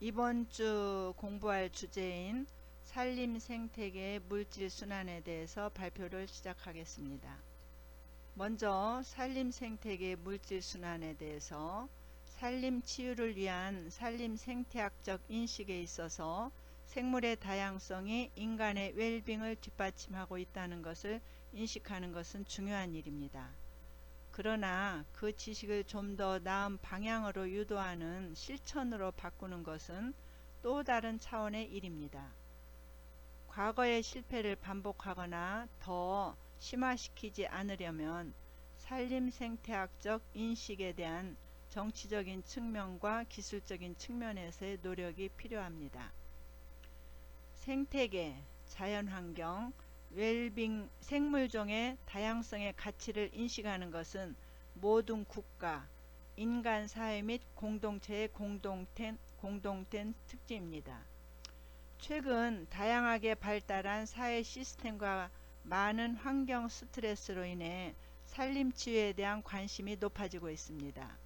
이번 주 공부할 주제인 산림 생태계의 물질 순환에 대해서 발표를 시작하겠습니다. 먼저 산림 생태계의 물질 순환에 대해서 산림 치유를 위한 산림 생태학적 인식에 있어서 생물의 다양성이 인간의 웰빙을 뒷받침하고 있다는 것을 인식하는 것은 중요한 일입니다. 그러나 그 지식을 좀 더 나은 방향으로 유도하는 실천으로 바꾸는 것은 또 다른 차원의 일입니다. 과거의 실패를 반복하거나 더 심화시키지 않으려면 산림생태학적 인식에 대한 정치적인 측면과 기술적인 측면에서의 노력이 필요합니다. 생태계, 자연환경, 웰빙, 생물종의 다양성의 가치를 인식하는 것은 모든 국가, 인간 사회 및 공동체의 공동된 특징입니다. 최근 다양하게 발달한 사회 시스템과 많은 환경 스트레스로 인해 산림치유에 대한 관심이 높아지고 있습니다.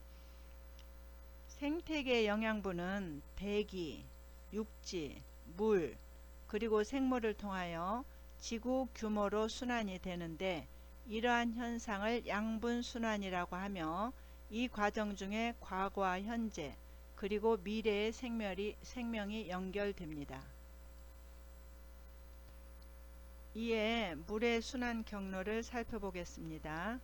생태계 영양분은 대기, 육지, 물, 그리고 생물을 통하여 지구 규모로 순환이 되는데 이러한 현상을 양분순환이라고 하며 이 과정 중에 과거와 현재 그리고 미래의 생명이 연결됩니다. 이에 물의 순환 경로를 살펴보겠습니다.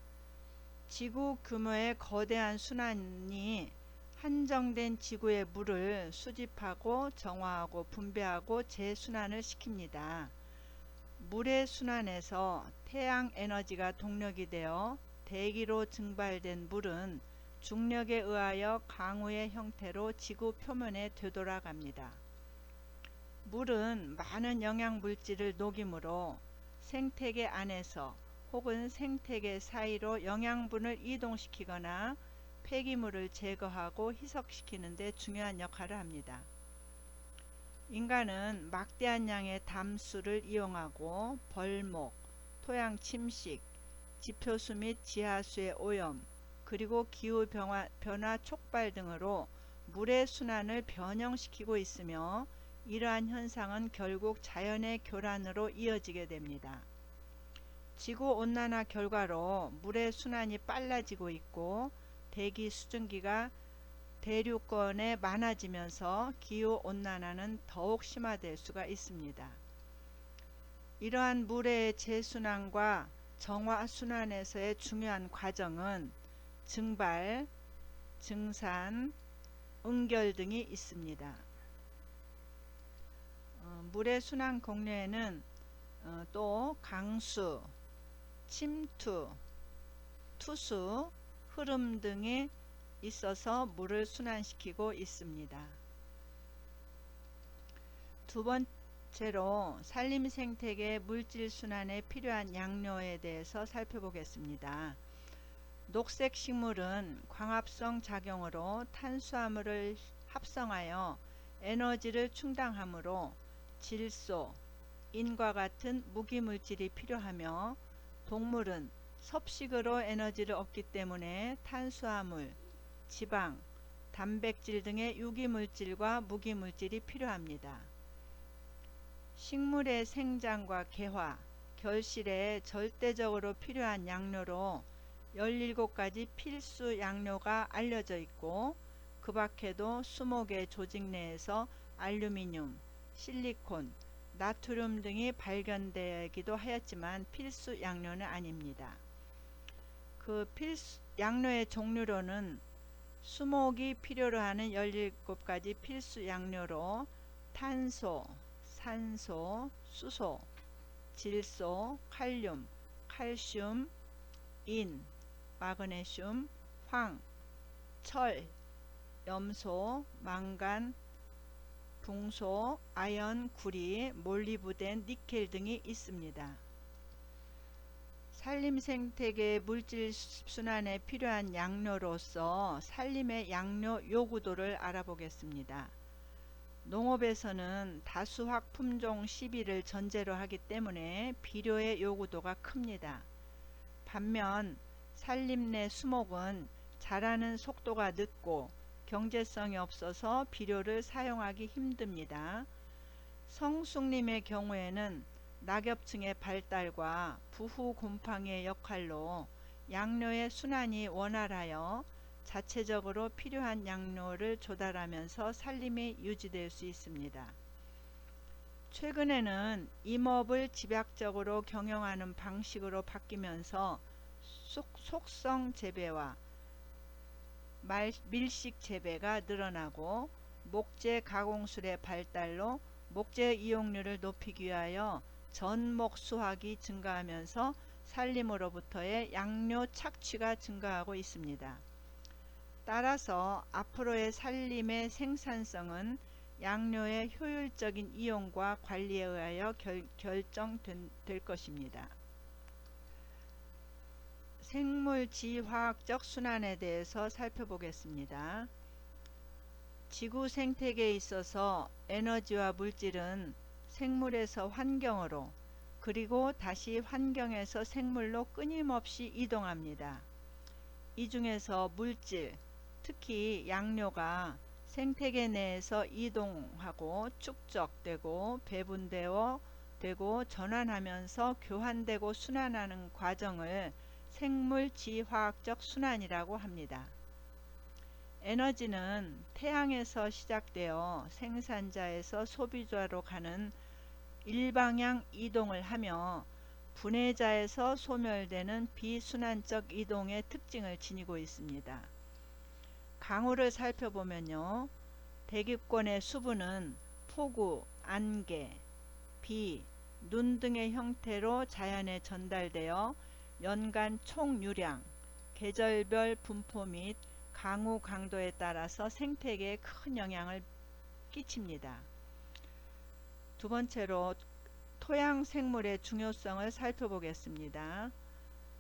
지구 규모의 거대한 순환이 한정된 지구의 물을 수집하고 정화하고 분배하고 재순환을 시킵니다. 물의 순환에서 태양 에너지가 동력이 되어 대기로 증발된 물은 중력에 의하여 강우의 형태로 지구 표면에 되돌아갑니다. 물은 많은 영양물질을 녹이므로 생태계 안에서 혹은 생태계 사이로 영양분을 이동시키거나 폐기물을 제거하고 희석시키는 데 중요한 역할을 합니다. 인간은 막대한 양의 담수를 이용하고 벌목, 토양 침식, 지표수 및 지하수의 오염, 그리고 기후변화 촉발 등으로 물의 순환을 변형시키고 있으며 이러한 현상은 결국 자연의 교란으로 이어지게 됩니다. 지구온난화 결과로 물의 순환이 빨라지고 있고 대기 수증기가 대륙권에 많아지면서 기후온난화는 더욱 심화될 수가 있습니다. 이러한 물의 재순환과 정화순환에서의 중요한 과정은 증발, 증산, 응결 등이 있습니다. 물의 순환 공료에는 또 강수, 침투, 투수, 흐름 등이 있어서 물을 순환시키고 있습니다. 두 번째로 산림생태계 물질 순환에 필요한 양료에 대해서 살펴보겠습니다. 녹색 식물은 광합성 작용으로 탄수화물을 합성하여 에너지를 충당하므로 질소, 인과 같은 무기물질이 필요하며 동물은 섭식으로 에너지를 얻기 때문에 탄수화물, 지방, 단백질 등의 유기물질과 무기물질이 필요합니다. 식물의 생장과 개화, 결실에 절대적으로 필요한 양료로 17가지 필수 양료가 알려져 있고 그 밖에도 수목의 조직 내에서 알루미늄, 실리콘, 나트륨 등이 발견되기도 하였지만 필수 양료는 아닙니다. 그 필수 양료의 종류로는 수목이 필요로 하는 17가지 필수 양료로 탄소, 산소, 수소, 질소, 칼륨, 칼슘, 인, 마그네슘, 황, 철, 염소, 망간, 붕소, 아연, 구리, 몰리브덴, 니켈 등이 있습니다. 산림생태계 물질 순환에 필요한 양료로서 산림의 양료 요구도를 알아보겠습니다. 농업에서는 다수확 품종 시비를 전제로 하기 때문에 비료의 요구도가 큽니다. 반면 산림 내 수목은 자라는 속도가 늦고 경제성이 없어서 비료를 사용하기 힘듭니다. 성숙림의 경우에는 낙엽층의 발달과 부후 곰팡이의 역할로 양료의 순환이 원활하여 자체적으로 필요한 양료를 조달하면서 산림이 유지될 수 있습니다. 최근에는 임업을 집약적으로 경영하는 방식으로 바뀌면서 속성 재배와 밀식 재배가 늘어나고 목재 가공술의 발달로 목재 이용률을 높이기 위하여 전목 수확이 증가하면서 산림으로부터의 양료 착취가 증가하고 있습니다. 따라서 앞으로의 산림의 생산성은 양료의 효율적인 이용과 관리에 의하여 결정될 것입니다. 생물지화학적 순환에 대해서 살펴보겠습니다. 지구 생태계에 있어서 에너지와 물질은 생물에서 환경으로 그리고 다시 환경에서 생물로 끊임없이 이동합니다. 이 중에서 물질, 특히 양료가 생태계 내에서 이동하고 축적되고 배분되고 전환하면서 교환되고 순환하는 과정을 생물지화학적 순환이라고 합니다. 에너지는 태양에서 시작되어 생산자에서 소비자로 가는 일방향 이동을 하며 분해자에서 소멸되는 비순환적 이동의 특징을 지니고 있습니다. 강우를 살펴보면요. 대기권의 수분은 폭우, 안개, 비, 눈 등의 형태로 자연에 전달되어 연간 총유량, 계절별 분포 및 강우 강도에 따라서 생태계에 큰 영향을 끼칩니다. 두 번째로 토양생물의 중요성을 살펴보겠습니다.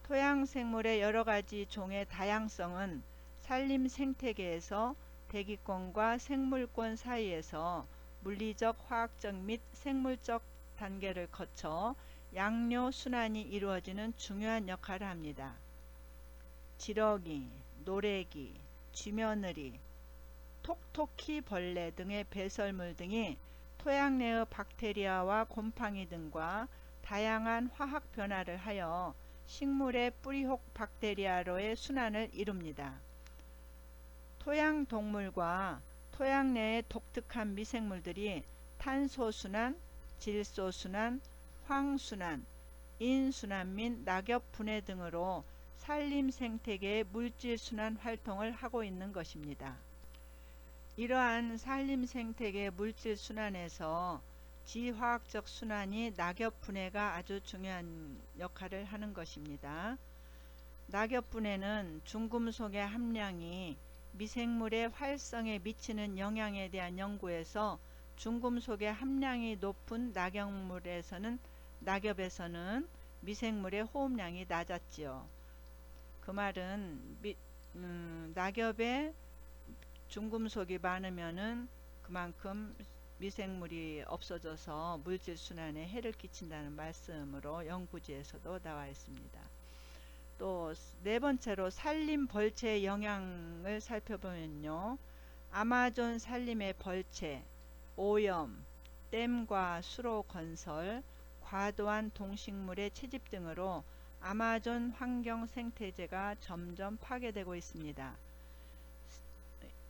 토양생물의 여러가지 종의 다양성은 산림 생태계에서 대기권과 생물권 사이에서 물리적, 화학적 및 생물적 단계를 거쳐 양료 순환이 이루어지는 중요한 역할을 합니다. 지렁이, 노래기, 쥐며느리, 톡토키 벌레 등의 배설물 등이 토양 내의 박테리아와 곰팡이 등과 다양한 화학 변화를 하여 식물의 뿌리혹 박테리아로의 순환을 이룹니다. 토양 동물과 토양 내의 독특한 미생물들이 탄소순환, 질소순환, 황순환, 인순환 및 낙엽 분해 등으로 산림 생태계의 물질 순환 활동을 하고 있는 것입니다. 이러한 산림 생태계 물질 순환에서 지화학적 순환이 낙엽 분해가 아주 중요한 역할을 하는 것입니다. 낙엽 분해는 중금속의 함량이 미생물의 활성에 미치는 영향에 대한 연구에서 중금속의 함량이 높은 낙엽에서는 미생물의 호흡량이 낮았지요. 그 말은 낙엽에 중금속이 많으면은 그만큼 미생물이 없어져서 물질 순환에 해를 끼친다는 말씀으로 연구지에서도 나와 있습니다. 또 네 번째로 산림 벌채의 영향을 살펴보면요. 아마존 산림의 벌채, 오염, 댐과 수로 건설, 과도한 동식물의 채집 등으로 아마존 환경 생태계가 점점 파괴되고 있습니다.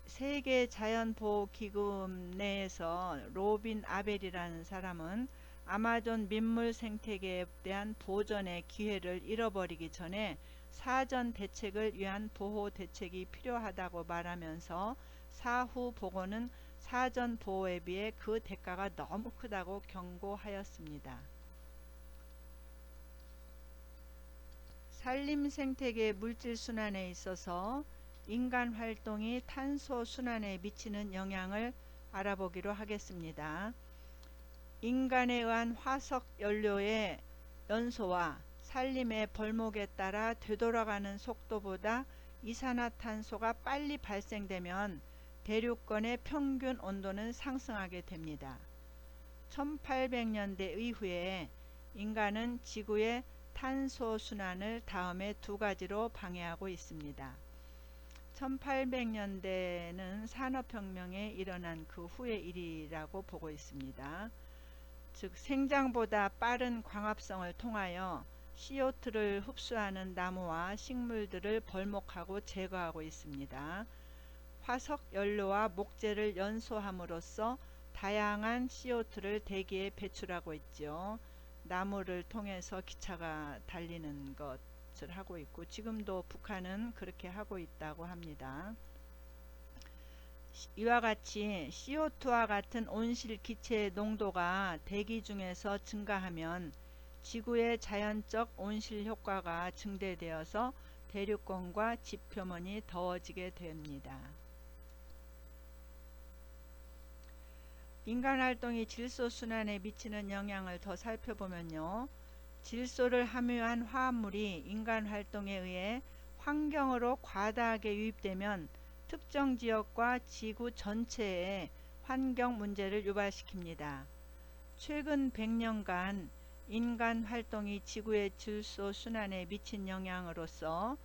세계 자연보호기구 내에서 로빈 아벨이라는 사람은 아마존 민물 생태계에 대한 보전의 기회를 잃어버리기 전에 사전 대책을 위한 보호 대책이 필요하다고 말하면서 사후 보고는 사전 보호에 비해 그 대가가 너무 크다고 경고하였습니다. 산림 생태계 물질 순환에 있어서 인간 활동이 탄소 순환에 미치는 영향을 알아보기로 하겠습니다. 인간에 의한 화석 연료의 연소와 산림의 벌목에 따라 되돌아가는 속도보다 이산화탄소가 빨리 발생되면 대륙권의 평균 온도는 상승하게 됩니다. 1800년대 이후에 인간은 지구의 탄소 순환을 다음에 두 가지로 방해하고 있습니다. 1800년대는 산업혁명에 일어난 그 후의 일이라고 보고 있습니다. 즉 생장보다 빠른 광합성을 통하여 CO2를 흡수하는 나무와 식물들을 벌목하고 제거하고 있습니다. 화석 연료와 목재를 연소함으로써 다양한 CO2를 대기에 배출하고 있죠. 나무를 통해서 기차가 달리는 것을 하고 있고, 지금도 북한은 그렇게 하고 있다고 합니다. 이와 같이 CO2와 같은 온실 기체의 농도가 대기 중에서 증가하면 지구의 자연적 온실 효과가 증대되어서 대륙권과 지표면이 더워지게 됩니다. 인간활동이 질소순환에 미치는 영향을 더 살펴보면요. 질소를 함유한 화합물이 인간활동에 의해 환경으로 과다하게 유입되면 특정 지역과 지구 전체에 환경 문제를 유발시킵니다. 최근 100년간 인간 활동이 지구의 질소 순환에 미친 영향으로서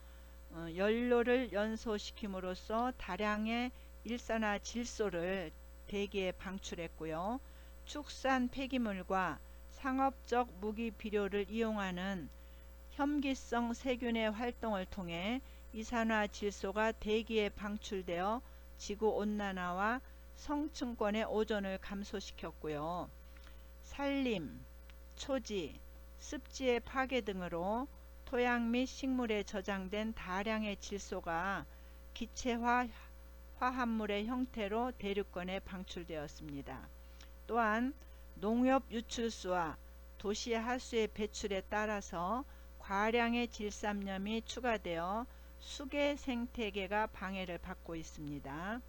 연료를 연소시킴으로써 다량의 일산화질소를 대기에 방출했고요. 축산 폐기물과 상업적 무기 비료를 이용하는 혐기성 세균의 활동을 통해 이산화질소가 대기에 방출되어 지구온난화와 성층권의 오존을 감소시켰고요. 산림, 초지, 습지의 파괴 등으로 토양 및 식물에 저장된 다량의 질소가 기체화 화합물의 형태로 대륙권에 방출되었습니다. 또한 농업 유출수와 도시 하수의 배출에 따라서 과량의 질산염이 추가되어 수계 생태계가 방해를 받고 있습니다.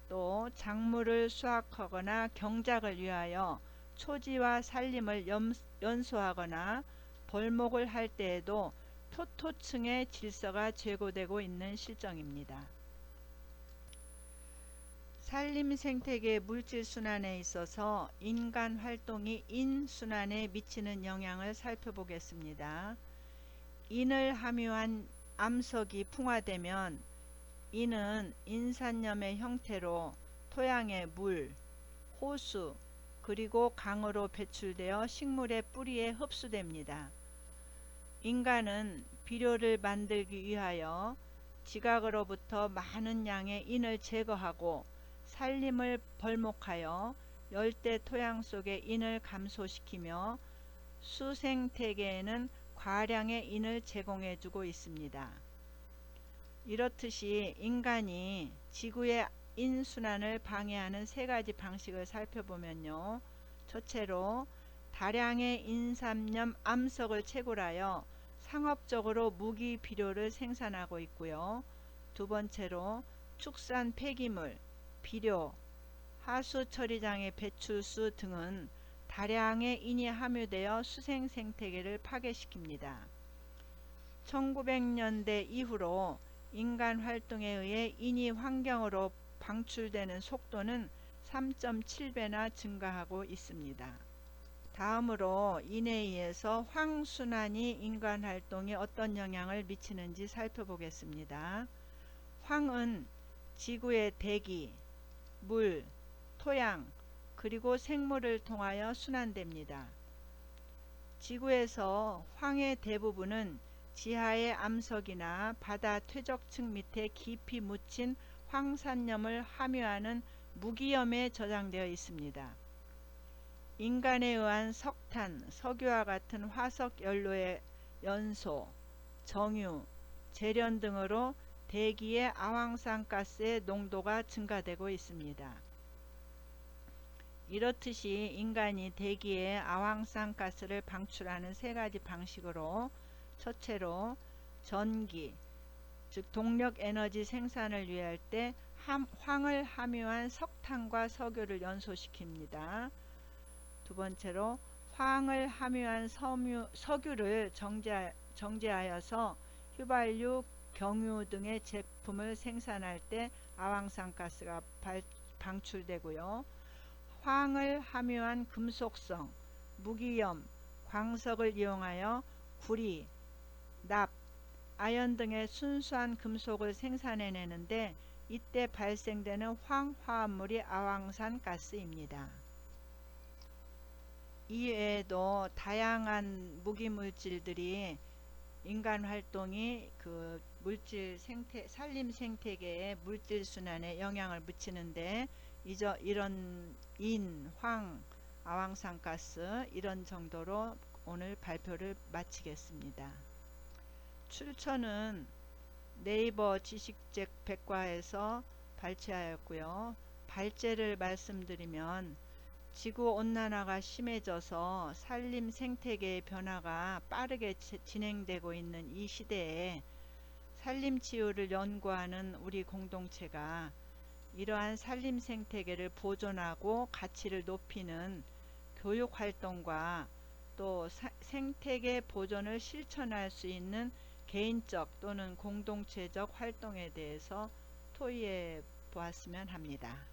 또 작물을 수확하거나 경작을 위하여 초지와 산림을 연소하거나 벌목을 할 때에도 표토층의 질서가 제고되고 있는 실정입니다. 산림 생태계 물질 순환에 있어서 인간 활동이 인순환에 미치는 영향을 살펴보겠습니다. 인을 함유한 암석이 풍화되면 이는 인산염의 형태로 토양의 물, 호수, 그리고 강으로 배출되어 식물의 뿌리에 흡수됩니다. 인간은 비료를 만들기 위하여 지각으로부터 많은 양의 인을 제거하고 산림을 벌목하여 열대 토양 속의 인을 감소시키며 수생태계에는 과량의 인을 제공해주고 있습니다. 이렇듯이 인간이 지구의 인순환을 방해하는 세 가지 방식을 살펴보면요. 첫째로 다량의 인산염 암석을 채굴하여 상업적으로 무기 비료를 생산하고 있고요. 두 번째로 축산 폐기물, 비료, 하수 처리장의 배출수 등은 다량의 인이 함유되어 수생 생태계를 파괴시킵니다. 1900년대 이후로 인간 활동에 의해 인이 환경으로 방출되는 속도는 3.7배나 증가하고 있습니다. 다음으로 인에 의해서 황순환이 인간 활동에 어떤 영향을 미치는지 살펴보겠습니다. 황은 지구의 대기, 물, 토양, 그리고 생물을 통하여 순환됩니다. 지구에서 황의 대부분은 지하의 암석이나 바다 퇴적층 밑에 깊이 묻힌 황산염을 함유하는 무기염에 저장되어 있습니다. 인간에 의한 석탄, 석유와 같은 화석 연료의 연소, 정유, 재련 등으로 대기의 아황산가스의 농도가 증가되고 있습니다. 이렇듯이 인간이 대기에 아황산가스를 방출하는 세 가지 방식으로 첫째로 전기, 즉 동력에너지 생산을 위할 때 황을 함유한 석탄과 석유를 연소시킵니다. 두 번째로 황을 함유한 석유를 정제하여서 휘발유, 경유 등의 제품을 생산할 때 아황산가스가 방출되고요. 황을 함유한 금속성, 무기염, 광석을 이용하여 구리, 납, 아연 등의 순수한 금속을 생산해내는데 이때 발생되는 황화합물이 아황산 가스입니다. 이외에도 다양한 무기물질들이 인간 활동이 그 물질 생태, 산림 생태계의 물질 순환에 영향을 미치는데 이런 인, 황, 아황산가스 이런 정도로 오늘 발표를 마치겠습니다. 출처는 네이버 지식책 백과에서 발췌하였고요. 발제를 말씀드리면 지구온난화가 심해져서 산림 생태계의 변화가 빠르게 진행되고 있는 이 시대에 산림치유를 연구하는 우리 공동체가 이러한 산림 생태계를 보존하고 가치를 높이는 교육활동과 또 생태계 보존을 실천할 수 있는 개인적 또는 공동체적 활동에 대해서 토의해 보았으면 합니다.